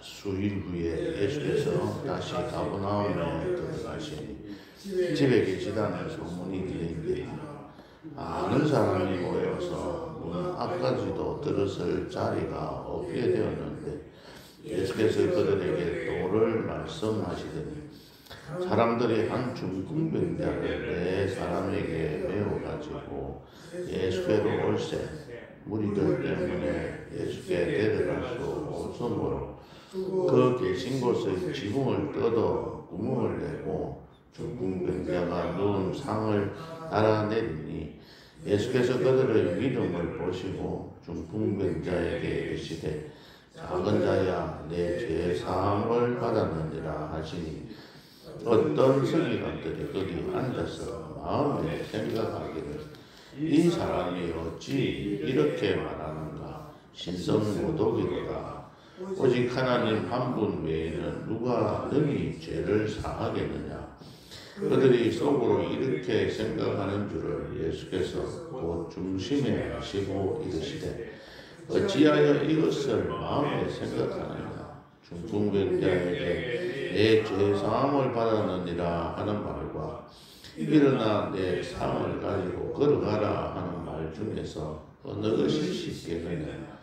수일 후에 예수께서 다시 가버나움에 들어가시니 집에 계시다는 소문이 들리니라. 많은 사람이 모여서 문 앞까지도 들어설 자리가 없게 되었는데 예수께서 그들에게 도를 말씀하시더니 사람들이 한 중풍병자를 네 사람에게 메워가지고 예수께로 올세 무리들 때문에 예수께 데려갈 수 없으므로 그 계신 곳의 지붕을 뜯어 구멍을 내고 중풍병자가 누운 상을 달아내리니 예수께서 그들의 믿음을 보시고 중풍병자에게 이르시되 작은 자야 내 죄 사함을 받았느니라 하시니 어떤 서기관들이 거기 앉아서 마음에 생각하기를 이 사람이 어찌 이렇게 말하는가 신성모독이로다. 오직 하나님 한 분 외에는 누가 능히 죄를 사하겠느냐. 그들이 속으로 이렇게 생각하는 줄을 예수께서 곧 중심에 하시고 이르시되 어찌하여 이것을 마음에 생각하느냐. 중풍병자에게 내 죄사함을 받았느니라 하는 말과 일어나 내 상을 가지고 걸어가라 하는 말 중에서 어느 것이 쉽겠느냐.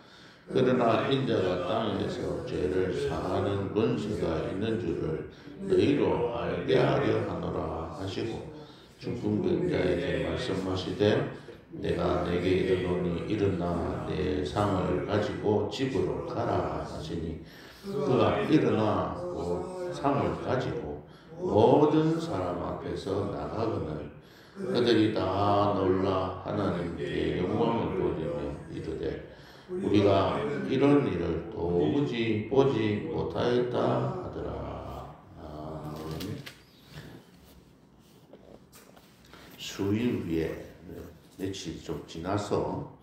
그러나 인자가 땅에서 죄를 사하는 권세가 있는 줄을 너희로 알게 하려 하노라 하시고 중풍병자에게 말씀하시되 내가 내게 이르노니 일어나 내 상을 가지고 집으로 가라 하시니 그가 일어나 곧 상을 가지고 모든 사람 앞에서 나가거늘 그들이 다 놀라 하나님께 영광을 돌리며 이르되 우리가 이런 일을 도무지 보지 못하였다 하더라. 아멘. 수일 후에 며칠 좀 지나서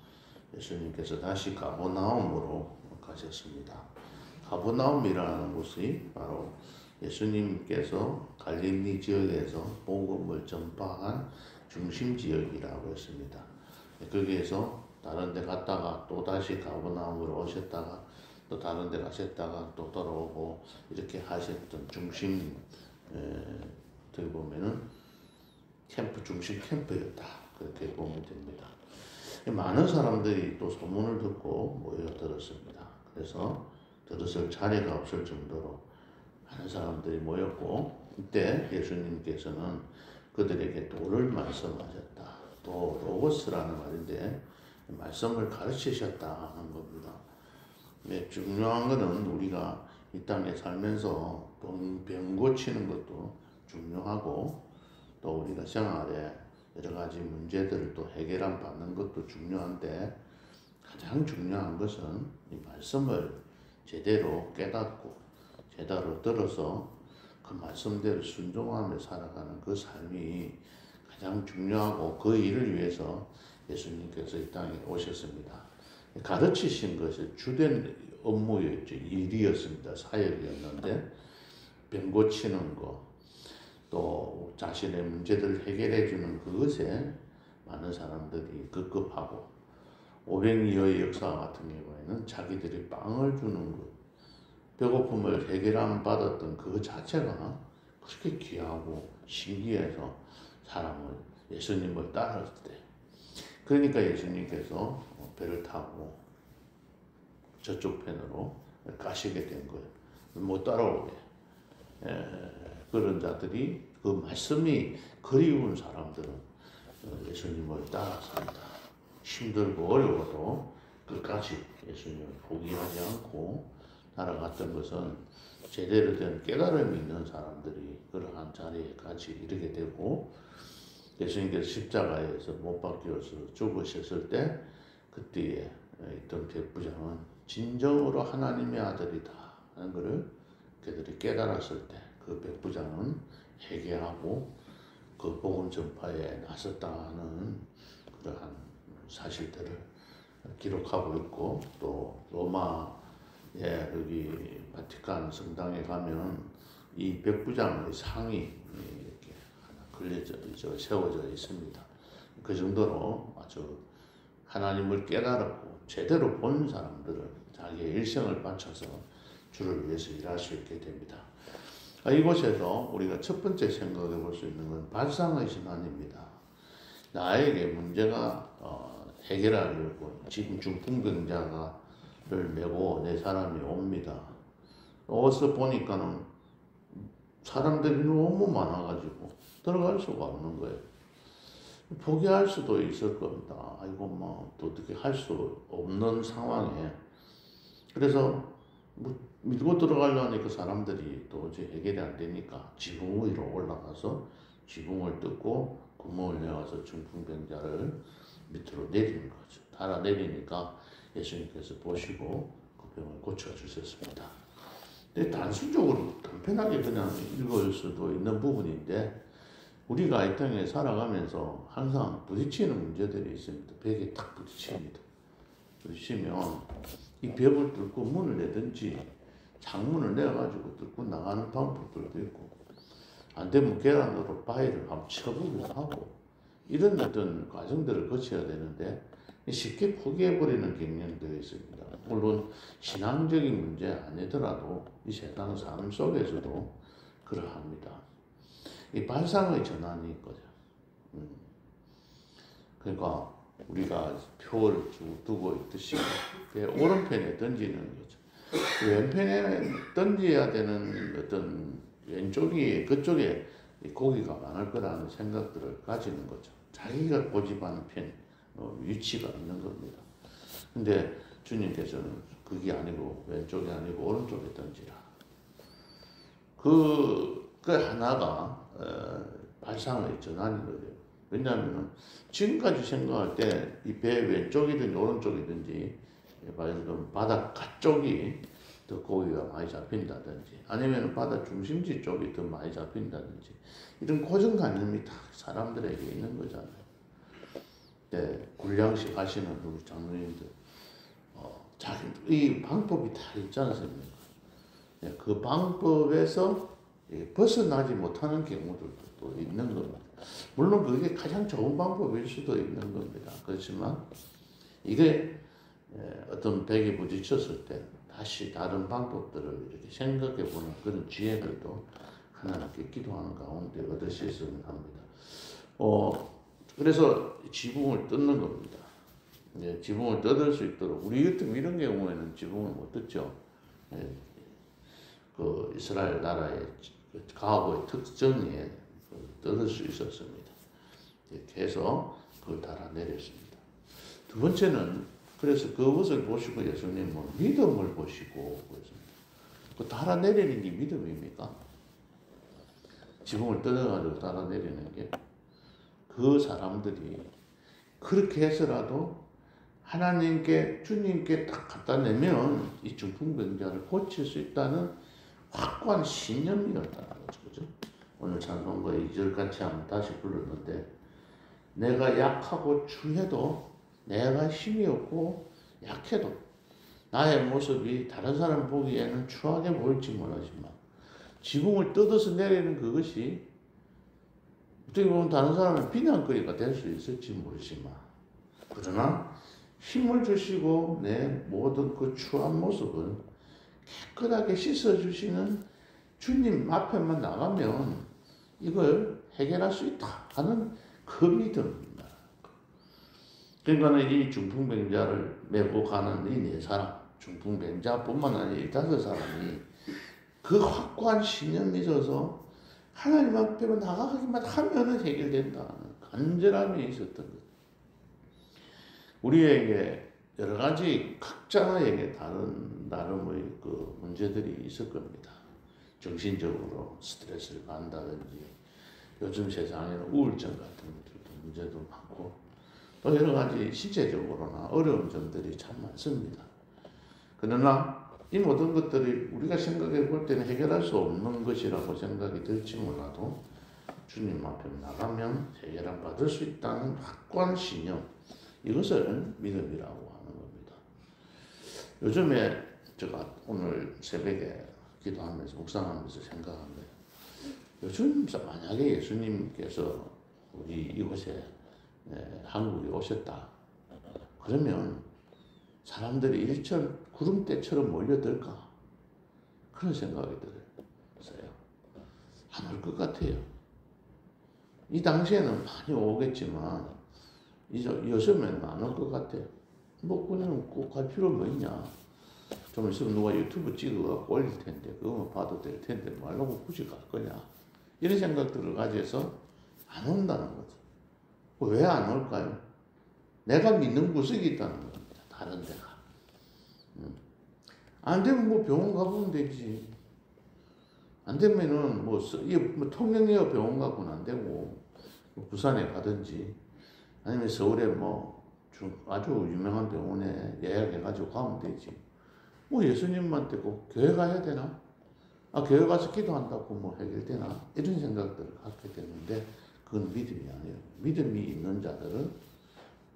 예수님께서 다시 가버나움으로 가셨습니다. 가버나움이라는 곳이 바로 예수님께서 갈릴리 지역에서 복음을 전파한 중심 지역이라고 했습니다. 거기에서 다른 데 갔다가 또 다시 가버나움으로 오셨다가 또 다른 데 가셨다가 또 돌아오고 이렇게 하셨던 중심 어떻게 보면은 캠프 중심 캠프였다 그렇게 보면 됩니다. 많은 사람들이 또 소문을 듣고 모여들었습니다. 그래서 들었을 자리가 없을 정도로 많은 사람들이 모였고 이때 예수님께서는 그들에게 도를 말씀하셨다. 또 로고스라는 말인데 말씀을 가르치셨다 하는 겁니다. 중요한 것은 우리가 이 땅에 살면서 병 고치는 것도 중요하고 또 우리가 생활에 여러 가지 문제들을 또 해결함 받는 것도 중요한데 가장 중요한 것은 이 말씀을 제대로 깨닫고 제대로 들어서 그 말씀대로 순종하며 살아가는 그 삶이 가장 중요하고 그 일을 위해서 예수님께서 이 땅에 오셨습니다. 가르치신 것이 주된 업무였죠. 일이었습니다. 사역이었는데 병 고치는 거, 또 자신의 문제들을 해결해 주는 그것에 많은 사람들이 급급하고 500여의 역사 같은 경우에는 자기들이 빵을 주는 것, 배고픔을 해결함 받았던 그 자체가 그렇게 귀하고 신기해서 사람을 예수님을 따를 때 그러니까 예수님께서 배를 타고 저쪽 편으로 가시게 된 거예요. 못 따라오게. 그런 자들이 그 말씀이 그리운 사람들은 예수님을 따라갑니다. 힘들고 어려워도 끝까지 예수님을 포기하지 않고 따라갔던 것은 제대로 된 깨달음이 있는 사람들이 그러한 자리에까지 이르게 되고 예수님께서 십자가에서 못 박혀서 죽으셨을 때 그때에 있던 백부장은 진정으로 하나님의 아들이다 하는 것을 그들이 깨달았을 때 그 백부장은 회개하고 그 복음 전파에 나섰다는 그러한 사실들을 기록하고 있고 또 로마의 여기 바티칸 성당에 가면 이 백부장의 상이 이렇게 하나 세워져 있습니다. 그 정도로 아주 하나님을 깨달았고 제대로 본 사람들은 자기의 일생을 바쳐서 주를 위해서 일할 수 있게 됩니다. 이곳에서 우리가 첫 번째 생각해 볼 수 있는 건 발상의 전환입니다. 나에게 문제가 해결하려고 지금 중풍병자를 메고 내 사람이 옵니다. 와서 보니까는 사람들이 너무 많아가지고 들어갈 수가 없는 거예요. 포기할 수도 있을 겁니다. 아이고 뭐 어떻게 할 수 없는 상황에 그래서 밀고 들어가려니까 사람들이 도저히 해결이 안 되니까 지붕 위로 올라가서 지붕을 뜯고 구멍을 내어서 중풍병자를 밑으로 내리는 거죠. 달아 내리니까 예수님께서 보시고 그 병을 고쳐주셨습니다. 근데 단순적으로 간편하게 그냥 읽을 수도 있는 부분인데 우리가 이 땅에 살아가면서 항상 부딪히는 문제들이 있습니다. 벽에 탁 부딪힙니다. 부딪히면 이 벽을 뚫고 문을 내든지 창문을 내어가지고 뚫고 나가는 방법들도 있고 안 되면 계란으로 바위를 한번 쳐보기도 하고 이런 어떤 과정들을 거쳐야 되는데 쉽게 포기해버리는 경향들이 있습니다. 물론 신앙적인 문제 아니더라도 이 세상 삶 속에서도 그러합니다. 이 발상의 전환이 있거든. 그러니까 우리가 표를 쭉 두고 있듯이 오른편에 던지는 거죠. 왼편에 던져야 되는 어떤 왼쪽이 그쪽에 고기가 많을 거라는 생각들을 가지는 거죠. 자기가 고집하는 편 위치가 있는 겁니다. 근데 주님께서는 그게 아니고 왼쪽이 아니고 오른쪽에 던지라. 그 하나가 발상의 전환이거든요. 왜냐하면 지금까지 생각할 때 이 배 왼쪽이든지 오른쪽이든지 바닷 가쪽이 더 고기가 많이 잡힌다든지 아니면 바다 중심지 쪽이 더 많이 잡힌다든지 이런 고정관념이 다 사람들에게 있는 거잖아요. 네, 군량식 하시는 우리 장로님들 자기 이 방법이 다 있지 않습니까? 네, 그 방법에서 벗어나지 못하는 경우들도 또 있는 겁니다. 물론 그게 가장 좋은 방법일 수도 있는 겁니다. 그렇지만 이게 어떤 벽에 부딪혔을 때 다시 다른 방법들을 이렇게 생각해 보는 그런 지혜들도 하나님께 기도하는 가운데 얻을 수 있으면 합니다. 그래서 지붕을 뜯는 겁니다. 지붕을 뜯을 수 있도록 우리 같은 이런 경우에는 지붕을 못 뜯죠. 그 이스라엘 나라의 가호의 특정에 뜯을 수 있었습니다. 이렇게 해서 그걸 달아내렸습니다. 두 번째는 그래서 그것을 보시고 예수님은 믿음을 보시고 그랬습니다. 그 달아내리는 게 믿음입니까? 지붕을 뜯어가지고 달아내리는 게 그 사람들이 그렇게 해서라도 하나님께 주님께 딱 갖다 내면 이 중풍병자를 고칠 수 있다는 확고한 신념이었다는 거죠. 그죠? 오늘 찬송가의 2절 같이 한번 다시 불렀는데 내가 약하고 추해도 내가 힘이 없고 약해도 나의 모습이 다른 사람 보기에는 추하게 보일지 모르지만 지붕을 뜯어서 내리는 그것이 어떻게 보면 다른 사람은 비난거리가 될 수 있을지 모르지만 그러나 힘을 주시고 내 모든 그 추한 모습을 깨끗하게 씻어주시는 주님 앞에만 나가면 이걸 해결할 수 있다 하는 그 믿음입니다. 그러니까 이 중풍병자를 메고 가는 이 네 사람, 중풍병자뿐만 아니라 5사람이 그 확고한 신념이 있어서 하나님 앞에만 나가기만 하면 해결된다는 간절함이 있었던 것. 우리에게 여러 가지 각자에게 다른 나름의 그 문제들이 있을 겁니다. 정신적으로 스트레스를 받는다든지 요즘 세상에는 우울증 같은 문제도 많고 또 여러 가지 신체적으로나 어려운 점들이 참 많습니다. 그러나 이 모든 것들이 우리가 생각해 볼 때는 해결할 수 없는 것이라고 생각이 들지 몰라도 주님 앞에 나가면 해결을 받을 수 있다는 확고한 신념, 이것을 믿음이라고 하는 겁니다. 요즘에 제가 오늘 새벽에 기도하면서 묵상하면서 생각한 거예요. 요즘 만약에 예수님께서 우리 이곳에 한국에 오셨다. 그러면 사람들이 일천 구름대처럼 몰려들까? 그런 생각이 들었어요. 안 올 것 같아요. 이 당시에는 많이 오겠지만 요즘에는 안 올 것 같아요. 뭐 그냥 꼭 갈 필요 뭐 있냐. 좀 있으면 누가 유튜브 찍어갖고 올릴 텐데 그거만 봐도 될 텐데 말라고 굳이 갈 거냐. 이런 생각들을 가져서 안 온다는 거죠. 왜 안 올까요? 내가 믿는 구석이 있다는 겁니다. 다른 데가. 안 되면 뭐 병원 가보면 되지. 안 되면은 뭐 통영역 병원 가고는 안 되고 부산에 가든지 아니면 서울에 뭐 아주 유명한 병원에 예약해가지고 가면 되지. 뭐 예수님한테 꼭 교회 가야 되나? 교회 가서 기도한다고 뭐 해결되나? 이런 생각들을 갖게 되는데 그건 믿음이 아니에요. 믿음이 있는 자들은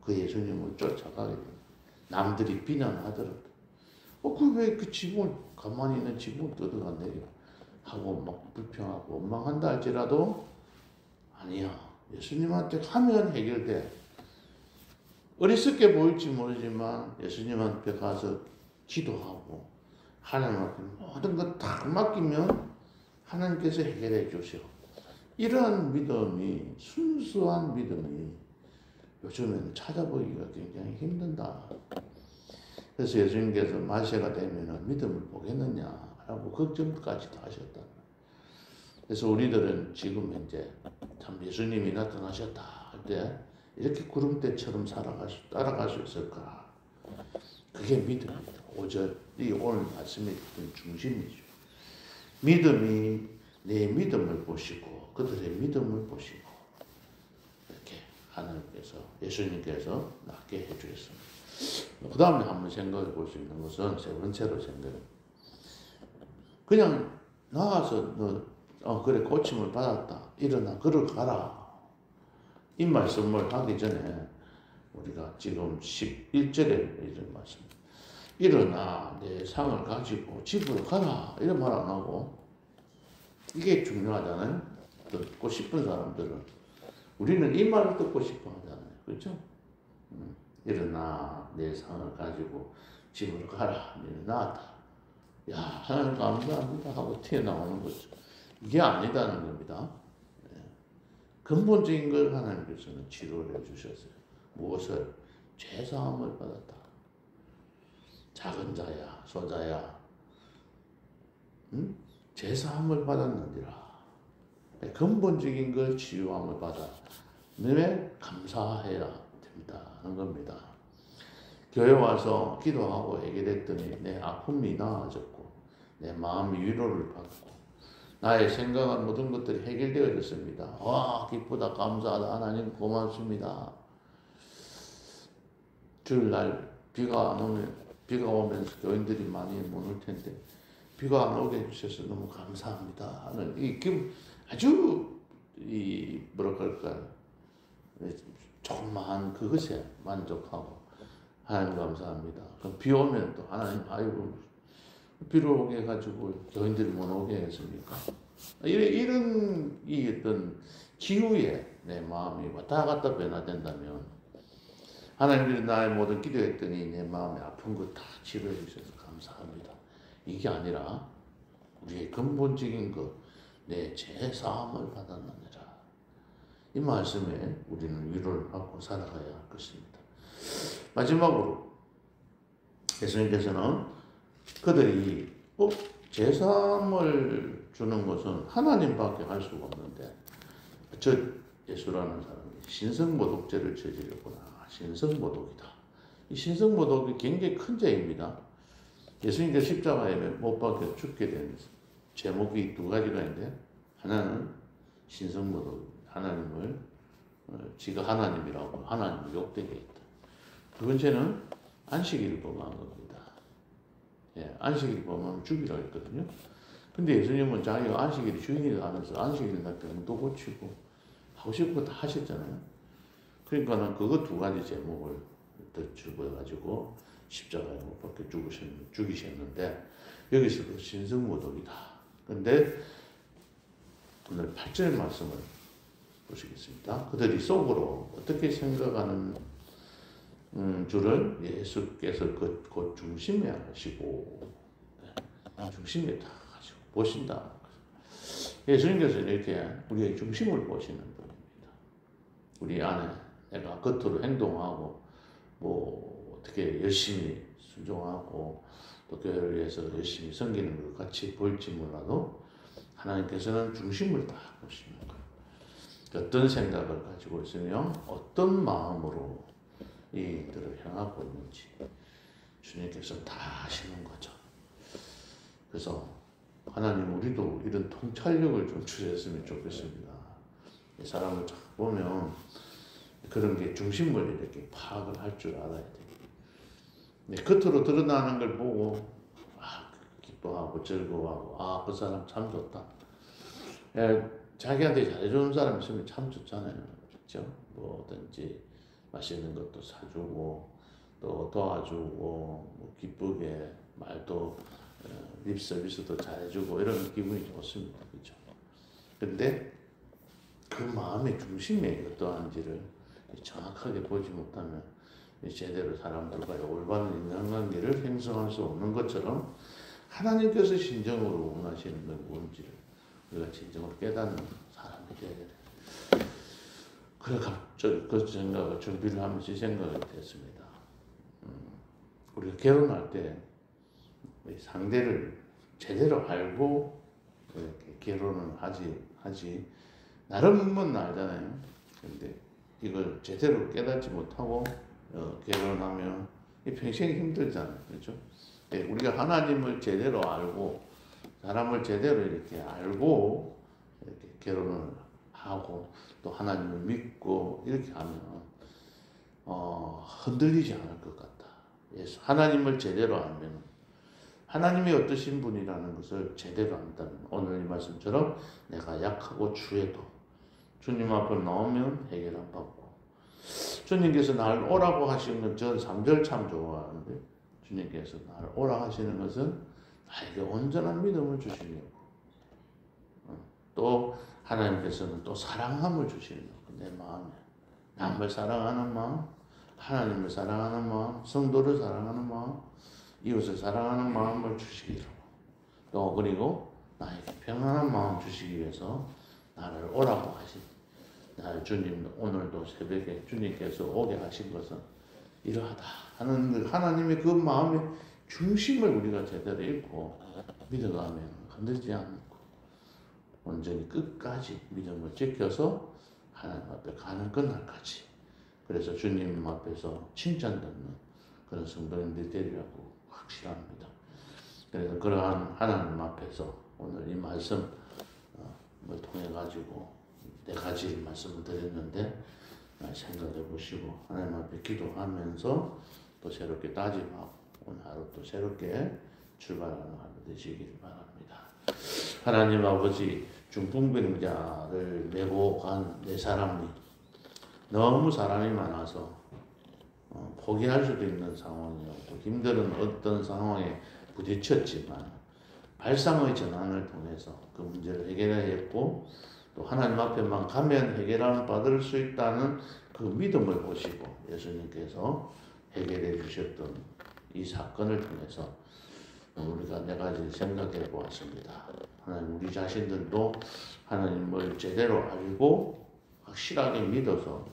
그 예수님을 쫓아가게 됩니다. 남들이 비난하더라도 왜 그 지붕을 가만히 있는 지붕을 뜯어가내려 하고 막 불평하고 원망한다 할지라도 아니야. 예수님한테 가면 해결돼. 어리석게 보일지 모르지만 예수님 앞에 가서 기도하고 하나님 앞에 모든 것 다 맡기면 하나님께서 해결해 주시오. 이러한 믿음이 순수한 믿음이 요즘에는 찾아보기가 굉장히 힘든다. 그래서 예수님께서 마시아가 되면 믿음을 보겠느냐라고 걱정까지도 하셨다. 그래서 우리들은 지금 현재 참 예수님이 나타나셨다 할 때 이렇게 구름대처럼 따라갈 수 있을까? 그게 믿음입니다. 이 오늘 말씀의 중심이죠. 믿음이 내 믿음을 보시고 그들의 믿음을 보시고 이렇게 하나님께서 예수님께서 낫게 해주셨습니다. 그 다음에 한번 생각해 볼 수 있는 것은 세 번째로 생각해. 그냥 나가서 그래 고침을 받았다. 일어나 걸어가라. 이 말씀을 하기 전에 우리가 지금 11절에 이런 말씀. 일어나 내 상을 가지고 집으로 가라. 이런 말 안 하고 이게 중요하잖아요. 듣고 싶은 사람들은 우리는 이 말을 듣고 싶어 하잖아요. 그렇죠? 일어나 내 상을 가지고 집으로 가라. 일어나다. 야 하나님 감사합니다 하고 튀어나오는 거죠. 이게 아니다는 겁니다. 근본적인 걸 하나님께서는 치료를 해주셨어요. 무엇을? 죄사함을 받았다. 작은 자야, 소자야, 죄사함을 받았느니라. 근본적인 걸 치유함을 받아. 왜? 감사해야 된다는 겁니다. 교회 와서 기도하고 해결했더니 내 아픔이 나아졌고 내 마음이 위로를 받고 나의 생각한 모든 것들이 해결되어졌습니다. 와 기쁘다 감사하다 하나님 고맙습니다. 주일날 비가 오면서 교인들이 많이 못 올 텐데 비가 안 오게 해주셔서 너무 감사합니다 하는 이 기분 아주 뭐랄까 할까요? 조그마한 그것에 만족하고 하나님 감사합니다. 그럼 비 오면 또 하나님 아이고 비를 오게 해가지고 교인들이 못 오게 했습니까? 이런 어떤 기후에 내 마음이 왔다 갔다 변화된다면 하나님들이 나의 모든 기도했더니 내 마음에 아픈 거 다 치료해 주셔서 감사합니다. 이게 아니라 우리의 근본적인 것, 내 죄사함을 받았느니라. 이 말씀에 우리는 위로를 받고 살아가야 할 것입니다. 마지막으로 예수님께서는 그들이 제사함을 주는 것은 하나님밖에 할 수가 없는데 저 예수라는 사람이 신성모독죄를 저지르구나. 신성모독이다. 이 신성모독이 굉장히 큰 죄입니다. 예수님께서 십자가에 못 박혀 죽게 된 제목이 두 가지가 있는데 하나는 신성모독, 하나님을 지가 하나님이라고 하나님을 욕되게 했다. 두 번째는 안식일을 범한 겁니다. 안식일 범하면 죽이라 했거든요. 근데 예수님은 자기가 안식일이 주인이라 하면서 안식일 날 병도 고치고 하고 싶은 거 다 하셨잖아요. 그러니까는 그거 두 가지 제목을 죽어가지고 십자가에 못 박혀 죽이셨는데 여기서도 신성모독이다. 근데 오늘 8절 말씀을 보시겠습니다. 그들이 속으로 어떻게 생각하는 줄을 예수께서 곧 중심에 하시고 중심에 다 보신다. 예수님께서 이렇게 우리의 중심을 보시는 분입니다. 우리 안에 내가 겉으로 행동하고 뭐 어떻게 열심히 순종하고 또 교회를 위해서 열심히 섬기는 것 같이 보일지 몰라도 하나님께서는 중심을 다 보시는 거예요. 어떤 생각을 가지고 있으며 어떤 마음으로 이 일들을 향하고 있는지 주님께서 다 아시는 거죠. 그래서 하나님 우리도 이런 통찰력을 좀 주셨으면 좋겠습니다. 이 사람을 쫙 보면 그런 게 중심을 이렇게 파악을 할 줄 알아야 돼요. 겉으로 드러나는 걸 보고 기뻐하고 즐거워하고 그 사람 참 좋다. 자기한테 잘해주는 사람 있으면 참 좋잖아요. 그렇죠? 뭐든지 맛있는 것도 사주고 또 도와주고 뭐 기쁘게 말도 립 서비스도 잘해주고 이런 기분이 좋습니다. 그렇죠? 근데 그 마음의 중심이 어떠한지를 정확하게 보지 못하면 제대로 사람들과의 올바른 인간관계를 형성할 수 없는 것처럼 하나님께서 진정으로 원하시는 건 뭔지를 우리가 진정으로 깨닫는 사람이 되어야 돼요. 그래 갑자기 그 생각을 준비를 하면서 이 생각이 됐습니다. 우리가 결혼할 때 상대를 제대로 알고 이렇게 결혼을 하지 나름은 알잖아요. 근데 이걸 제대로 깨닫지 못하고 결혼하면 평생 힘들잖아요. 그렇죠? 우리가 하나님을 제대로 알고 사람을 제대로 이렇게 알고 이렇게 결혼을 하고 또 하나님을 믿고 이렇게 하면 흔들리지 않을 것 같다. 하나님을 제대로 알면 하나님이 어떠신 분이라는 것을 제대로 안다면 오늘 이 말씀처럼 내가 약하고 추해도 주님 앞에 나오면 해결 안 받고 주님께서 날 오라고 하시는 건 저는 3절 참 좋아하는데 주님께서 날 오라 하시는 것은 나에게 온전한 믿음을 주시려고 또 하나님께서는 또 사랑함을 주시려고 내 마음에 남을 사랑하는 마음 하나님을 사랑하는 마음 성도를 사랑하는 마음 이웃을 사랑하는 마음을 주시기로 또 그리고 나에게 평안한 마음 주시기 위해서 나를 오라고 하신 나를 주님 오늘도 새벽에 주님께서 오게 하신 것은 이러하다 하는 하나님의 그 마음의 중심을 우리가 제대로 읽고 믿어가면 흔들지 않고 온전히 끝까지 믿음을 지켜서 하나님 앞에 가는 그날까지 그래서 주님 앞에서 칭찬받는 그런 성도님들이 되리라고 확실합니다. 그래서 그러한 하나님 앞에서 오늘 이 말씀을 통해 가지고 네 가지 말씀을 드렸는데 생각해 보시고 하나님 앞에 기도하면서 또 새롭게 다짐하고 오늘 하루 또 새롭게 출발하는 하루 되시길 바랍니다. 하나님 아버지 중풍병자를 메고 간 네 사람이 너무 사람이 많아서 포기할 수도 있는 상황이었고 힘든 어떤 상황에 부딪혔지만 발상의 전환을 통해서 그 문제를 해결했고 또 하나님 앞에만 가면 해결을 받을 수 있다는 그 믿음을 보시고 예수님께서 해결해 주셨던 이 사건을 통해서 우리가 네 가지 생각해 보았습니다. 하나님 우리 자신들도 하나님을 제대로 알고 확실하게 믿어서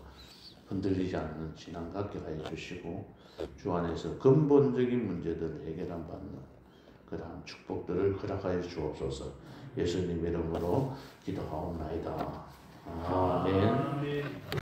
흔들리지 않는 신앙 갖게 하여 주시고 주 안에서 근본적인 문제들을 해결 안 받는 그러한 축복들을 허락하여 주옵소서. 예수님 이름으로 기도하옵나이다.